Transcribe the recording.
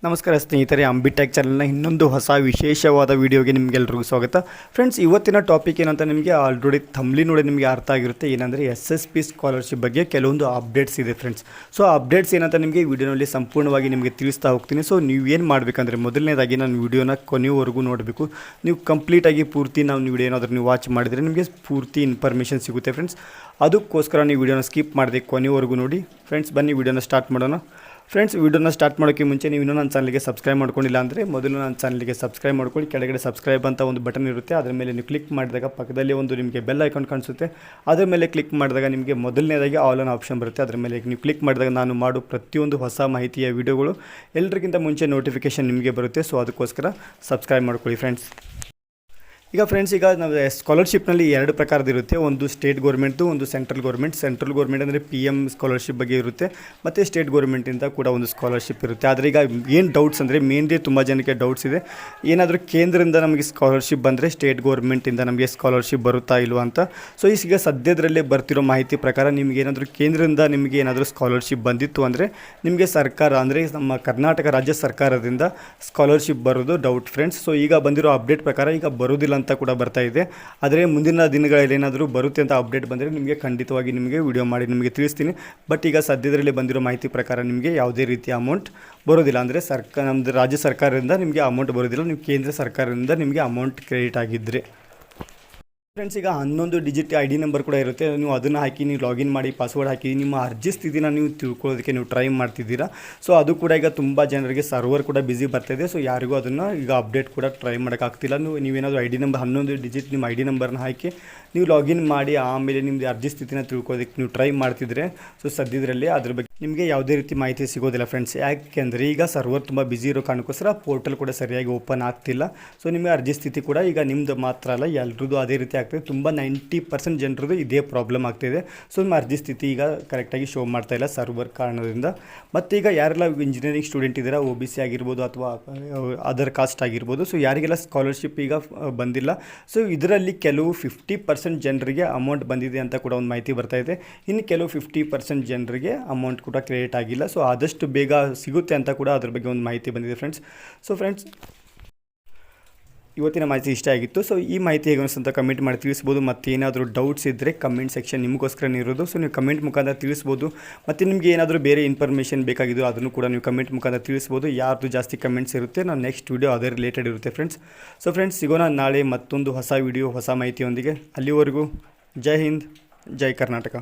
ನಮಸ್ಕಾರ ಸ್ನೇಹಿತರೆ, ಅಂಬಿಟೆಕ್ ಚಾನಲ್ನ ಇನ್ನೊಂದು ಹೊಸ ವಿಶೇಷವಾದ ವಿಡಿಯೋಗೆ ನಿಮಗೆಲ್ಲರಿಗೂ ಸ್ವಾಗತ. ಫ್ರೆಂಡ್ಸ್, ಇವತ್ತಿನ ಟಾಪಿಕ್ ಏನಂತ ನಿಮಗೆ ಆಲ್ರೆಡಿ ಥಂಬ್ಲಿ ನೋಡಿ ನಿಮಗೆ ಅರ್ಥ ಆಗಿರುತ್ತೆ. ಏನಂದರೆ SSP ಸ್ಕಾಲರ್ಶಿಪ್ ಬಗ್ಗೆ ಕೆಲವೊಂದು ಅಪ್ಡೇಟ್ಸ್ ಇದೆ ಫ್ರೆಂಡ್ಸ್. ಸೊ ಆ ಅಪ್ಡೇಟ್ಸ್ ಏನಂತ ನಿಮಗೆ ವಿಡಿಯೋನಲ್ಲಿ ಸಂಪೂರ್ಣವಾಗಿ ನಿಮಗೆ ತಿಳಿಸ್ತಾ ಹೋಗ್ತೀನಿ. ಸೊ ನೀವೇನು ಮಾಡಬೇಕಂದ್ರೆ ಮೊದಲನೇದಾಗಿ ನಾನು ವಿಡಿಯೋನ ಕೊನೆಯವರೆಗೂ ನೋಡಬೇಕು. ನೀವು ಕಂಪ್ಲೀಟಾಗಿ ಪೂರ್ತಿ ನಾವು ವಿಡಿಯೋ ಏನಾದರೂ ನೀವು ವಾಚ್ ಮಾಡಿದರೆ ನಿಮಗೆ ಪೂರ್ತಿ ಇನ್ಫಾರ್ಮೇಷನ್ ಸಿಗುತ್ತೆ ಫ್ರೆಂಡ್ಸ್. ಅದಕ್ಕೋಸ್ಕರ ನೀವು ವಿಡಿಯೋನ ಸ್ಕಿಪ್ ಮಾಡಿದೆ ಕೊನೆಯವರೆಗೂ ನೋಡಿ. ಫ್ರೆಂಡ್ಸ್, ಬನ್ನಿ ವಿಡಿಯೋನ ಸ್ಟಾರ್ಟ್ ಮಾಡೋಣ. ಫ್ರೆಂಡ್ಸ್, ವಿಡಿಯೋನ ಸ್ಟಾರ್ಟ್ ಮಾಡೋಕ್ಕೆ ಮುಂಚೆ ನೀವು ಇನ್ನೂ ನನ್ನ ಚಾನಲ್ಗೆ ಸಬ್ಸ್ಕ್ರೈಬ್ ಮಾಡ್ಕೊಂಡಿಲ್ಲ ಅಂದರೆ ಮೊದಲು ನನ್ನ ಚಾನಲ್ಗೆ ಸಬ್ಸ್ಕ್ರೈಬ್ ಮಾಡ್ಕೊಳ್ಳಿ. ಕೆಳಗಡೆ ಸಬ್ಸ್ಕ್ರೈಬ್ ಅಂತ ಒಂದು ಬಟನ್ ಇರುತ್ತೆ, ಅದರ ಮೇಲೆ ನೀವು ಕ್ಲಿಕ್ ಮಾಡಿದಾಗ ಪಕ್ಕದಲ್ಲಿ ಒಂದು ನಿಮಗೆ ಬೆಲ್ ಐಕಾನ್ ಕಾಣಿಸುತ್ತೆ. ಅದರ ಮೇಲೆ ಕ್ಲಿಕ್ ಮಾಡಿದಾಗ ನಿಮಗೆ ಮೊದಲನೇದಾಗಿ ಆಲ್ ಆನ್ ಆಪ್ಷನ್ ಬರುತ್ತೆ. ಅದರ ಮೇಲೆ ನೀವು ಕ್ಲಿಕ್ ಮಾಡಿದಾಗ ನಾನು ಮಾಡೋ ಪ್ರತಿಯೊಂದು ಹೊಸ ಮಾಹಿತಿಯ ವಿಡಿಯೋಗಳು ಎಲ್ಲರಿಗಿಂತ ಮುಂಚೆ ನೋಟಿಫಿಕೇಷನ್ ನಿಮಗೆ ಬರುತ್ತೆ. ಸೊ ಅದಕ್ಕೋಸ್ಕರ ಸಬ್ಸ್ಕ್ರೈಬ್ ಮಾಡ್ಕೊಳ್ಳಿ ಫ್ರೆಂಡ್ಸ್. ಈಗ ಫ್ರೆಂಡ್ಸ್, ಈಗ ನಾವು ಸ್ಕಾಲರ್ಶಿಪ್ನಲ್ಲಿ ಎರಡು ಪ್ರಕಾರದಿರುತ್ತೆ. ಒಂದು ಸ್ಟೇಟ್ ಗೌರ್ಮೆಂಟ್ದು, ಒಂದು ಸೆಂಟ್ರಲ್ ಗೌರ್ಮೆಂಟ್. ಸೆಂಟ್ರಲ್ ಗೌರ್ಮೆಂಟ್ ಅಂದರೆ PM ಸ್ಕಾಲರ್ಶಿಪ್ ಬಗ್ಗೆ ಇರುತ್ತೆ, ಮತ್ತು ಸ್ಟೇಟ್ ಗೌರ್ಮೆಂಟಿಂದ ಕೂಡ ಒಂದು ಸ್ಕಾಲರ್ಶಿಪ್ ಇರುತ್ತೆ. ಆದರೆ ಈಗ ಏನು ಡೌಟ್ಸ್ ಅಂದರೆ ಮೇನ್ಲಿ ತುಂಬ ಜನಕ್ಕೆ ಡೌಟ್ಸ್ ಇದೆ, ಏನಾದರೂ ಕೇಂದ್ರದಿಂದ ನಮಗೆ ಸ್ಕಾಲರ್ಶಿಪ್ ಬಂದರೆ ಸ್ಟೇಟ್ ಗೌರ್ಮೆಂಟಿಂದ ನಮಗೆ ಸ್ಕಾಲರ್ಶಿಪ್ ಬರುತ್ತಾ ಇಲ್ವಾ ಅಂತ. ಸೊ ಈಗ ಸದ್ಯದರಲ್ಲೇ ಬರ್ತಿರೋ ಮಾಹಿತಿ ಪ್ರಕಾರ ನಿಮಗೆ ಏನಾದರೂ ಕೇಂದ್ರದಿಂದ ನಿಮಗೆ ಏನಾದರೂ ಸ್ಕಾಲರ್ಶಿಪ್ ಬಂದಿತ್ತು ಅಂದರೆ ನಿಮಗೆ ಸರ್ಕಾರ ಅಂದರೆ ನಮ್ಮ ಕರ್ನಾಟಕ ರಾಜ್ಯ ಸರ್ಕಾರದಿಂದ ಸ್ಕಾಲರ್ಶಿಪ್ ಬರೋದು ಡೌಟ್ ಫ್ರೆಂಡ್ಸ್. ಸೊ ಈಗ ಬಂದಿರೋ ಅಪ್ಡೇಟ್ ಪ್ರಕಾರ ಈಗ ಬರೋದಿಲ್ಲ ಅಂತ ಕೂಡ ಬರ್ತಾ ಇದೆ. ಆದರೆ ಮುಂದಿನ ದಿನಗಳಲ್ಲಿ ಏನಾದರೂ ಬರುತ್ತೆ ಅಂತ ಅಪ್ಡೇಟ್ ಬಂದರೆ ನಿಮಗೆ ಖಂಡಿತವಾಗಿ ನಿಮಗೆ ವಿಡಿಯೋ ಮಾಡಿ ನಿಮಗೆ ತಿಳಿಸ್ತೀನಿ. ಬಟ್ ಈಗ ಸದ್ಯದರಲ್ಲಿ ಬಂದಿರೋ ಮಾಹಿತಿ ಪ್ರಕಾರ ನಿಮಗೆ ಯಾವುದೇ ರೀತಿಯ ಅಮೌಂಟ್ ಬರೋದಿಲ್ಲ. ಅಂದರೆ ನಮ್ಮದು ರಾಜ್ಯ ಸರ್ಕಾರದಿಂದ ನಿಮಗೆ ಅಮೌಂಟ್ ಬರೋದಿಲ್ಲ, ನೀವು ಕೇಂದ್ರ ಸರ್ಕಾರದಿಂದ ನಿಮಗೆ ಅಮೌಂಟ್ ಕ್ರೆಡಿಟ್ ಆಗಿದ್ದರೆ. ಫ್ರೆಂಡ್ಸ್, ಈಗ 11 ಡಿಜಿಟ್ ID ನಂಬರ್ ಕೂಡ ಇರುತ್ತೆ. ನೀವು ಅದನ್ನು ಹಾಕಿ ನೀವು ಲಾಗಿನ್ ಮಾಡಿ ಪಾಸ್ವರ್ಡ್ ಹಾಕಿ ನಿಮ್ಮ ಅರ್ಜಿ ಸ್ಥಿತಿನ ನೀವು ತಿಳ್ಕೊಳ್ಳೋದಕ್ಕೆ ನೀವು ಟ್ರೈ ಮಾಡ್ತಿದ್ದೀರಾ. ಸೊ ಅದು ಕೂಡ ಈಗ ತುಂಬ ಜನರಿಗೆ ಸರ್ವರ್ ಕೂಡ ಬಿಸಿ ಬರ್ತಾಯಿದೆ. ಸೊ ಯಾರಿಗೂ ಅದನ್ನು ಈಗ ಅಪ್ಡೇಟ್ ಕೂಡ ಟ್ರೈ ಮಾಡೋಕ್ಕಾಗ್ತಿಲ್ಲ. ನೀವೇನಾದರೂ ID ನಂಬರ್ 11 ಡಿಜಿಟ್ ನಿಮ್ಮ ID ನಂಬರ್ನ ಹಾಕಿ ನೀವು ಲಾಗಿನ್ ಮಾಡಿ ಆಮೇಲೆ ನಿಮ್ಮದು ಅರ್ಜಿ ಸ್ಥಿತಿನ ತಿಳ್ಕೊಳ್ಳೋದಕ್ಕೆ ನೀವು ಟ್ರೈ ಮಾಡ್ತಿದ್ರೆ ಸೊ ಸದ್ಯದರಲ್ಲಿ ಅದ್ರ ಬಗ್ಗೆ ನಿಮಗೆ ಯಾವುದೇ ರೀತಿ ಮಾಹಿತಿ ಸಿಗೋದಿಲ್ಲ ಫ್ರೆಂಡ್ಸ್. ಯಾಕೆಂದರೆ ಈಗ ಸರ್ವರ್ ತುಂಬ ಬಿಸಿ ಇರೋ ಕಾರಣಕ್ಕೋಸ್ಕರ ಪೋರ್ಟಲ್ ಕೂಡ ಸರಿಯಾಗಿ ಓಪನ್ ಆಗ್ತಿಲ್ಲ. ಸೊ ನಿಮಗೆ ಅರ್ಜಿ ಸ್ಥಿತಿ ಕೂಡ ಈಗ ನಿಮ್ಮದು ಮಾತ್ರ ಅಲ್ಲ, ಎಲ್ಲರದ್ದು ಅದೇ ರೀತಿ ಆಗ್ತಿದೆ. ತುಂಬ 90% ಜನರದ್ದು ಇದೇ ಪ್ರಾಬ್ಲಮ್ ಆಗ್ತಿದೆ. ಸೊ ನಿಮ್ಮ ಅರ್ಜಿ ಸ್ಥಿತಿ ಈಗ ಕರೆಕ್ಟಾಗಿ ಶೋ ಮಾಡ್ತಾ ಇಲ್ಲ ಸರ್ವರ್ ಕಾರಣದಿಂದ. ಮತ್ತು ಈಗ ಯಾರೆಲ್ಲ ಇಂಜಿನಿಯರಿಂಗ್ ಸ್ಟೂಡೆಂಟ್ ಇದ್ದೀರಾ, OBC ಆಗಿರ್ಬೋದು ಅಥವಾ ಅದರ್ ಕಾಸ್ಟ್ ಆಗಿರ್ಬೋದು, ಸೊ ಯಾರಿಗೆಲ್ಲ ಸ್ಕಾಲರ್ಶಿಪ್ ಈಗ ಬಂದಿಲ್ಲ, ಸೊ ಇದರಲ್ಲಿ ಕೆಲವು 50% ಜನರಿಗೆ ಅಮೌಂಟ್ ಬಂದಿದೆ ಅಂತ ಕೂಡ ಒಂದು ಮಾಹಿತಿ ಬರ್ತಾ ಇದೆ. ಇನ್ನು ಕೆಲವು 50% ಜನರಿಗೆ ಅಮೌಂಟ್ ಕೂಡ ಕ್ರೆಡಿಟ್ ಆಗಿಲ್ಲ. ಸೊ ಆದಷ್ಟು ಬೇಗ ಸಿಗುತ್ತೆ ಅಂತ ಕೂಡ ಅದ್ರ ಬಗ್ಗೆ ಒಂದು ಮಾಹಿತಿ ಬಂದಿದೆ ಫ್ರೆಂಡ್ಸ್. ಸೊ ಫ್ರೆಂಡ್ಸ್, ಇವತ್ತಿನ ಮಾಹಿತಿ ಇಷ್ಟ ಆಗಿತ್ತು. ಸೊ ಈ ಮಾಹಿತಿ ಹೇಗೆ ಅನಿಸ್ತಂತ ಕಮೆಂಟ್ ಮಾಡಿ ತಿಳಿಸ್ಬೋದು. ಮತ್ತು ಏನಾದರೂ ಡೌಟ್ಸ್ ಇದ್ದರೆ ಕಮೆಂಟ್ ಸೆಕ್ಷನ್ ನಿಮಗೋಸ್ಕರ ಇರೋದು. ಸೊ ನೀವು ಕಮೆಂಟ್ ಮುಖಾಂತರ ತಿಳಿಸ್ಬೋದು. ಮತ್ತು ನಿಮಗೆ ಏನಾದರೂ ಬೇರೆ ಇನ್ಫಾರ್ಮೇಷನ್ ಬೇಕಾಗಿದ್ದು ಅದನ್ನು ಕೂಡ ನೀವು ಕಮೆಂಟ್ ಮುಖಾಂತರ ತಿಳಿಸ್ಬೋದು. ಯಾರ್ದು ಜಾಸ್ತಿ ಕಮೆಂಟ್ಸ್ ಇರುತ್ತೆ ನಾನು ನೆಕ್ಸ್ಟ್ ವಿಡಿಯೋ ಅದೇ ರಿಲೇಟೆಡ್ ಇರುತ್ತೆ ಫ್ರೆಂಡ್ಸ್. ಸೊ ಫ್ರೆಂಡ್ಸ್, ಸಿಗೋಣ ನಾಳೆ ಮತ್ತೊಂದು ಹೊಸ ವಿಡಿಯೋ ಹೊಸ ಮಾಹಿತಿಯೊಂದಿಗೆ. ಅಲ್ಲಿವರೆಗೂ ಜೈ ಹಿಂದ್, ಜೈ ಕರ್ನಾಟಕ.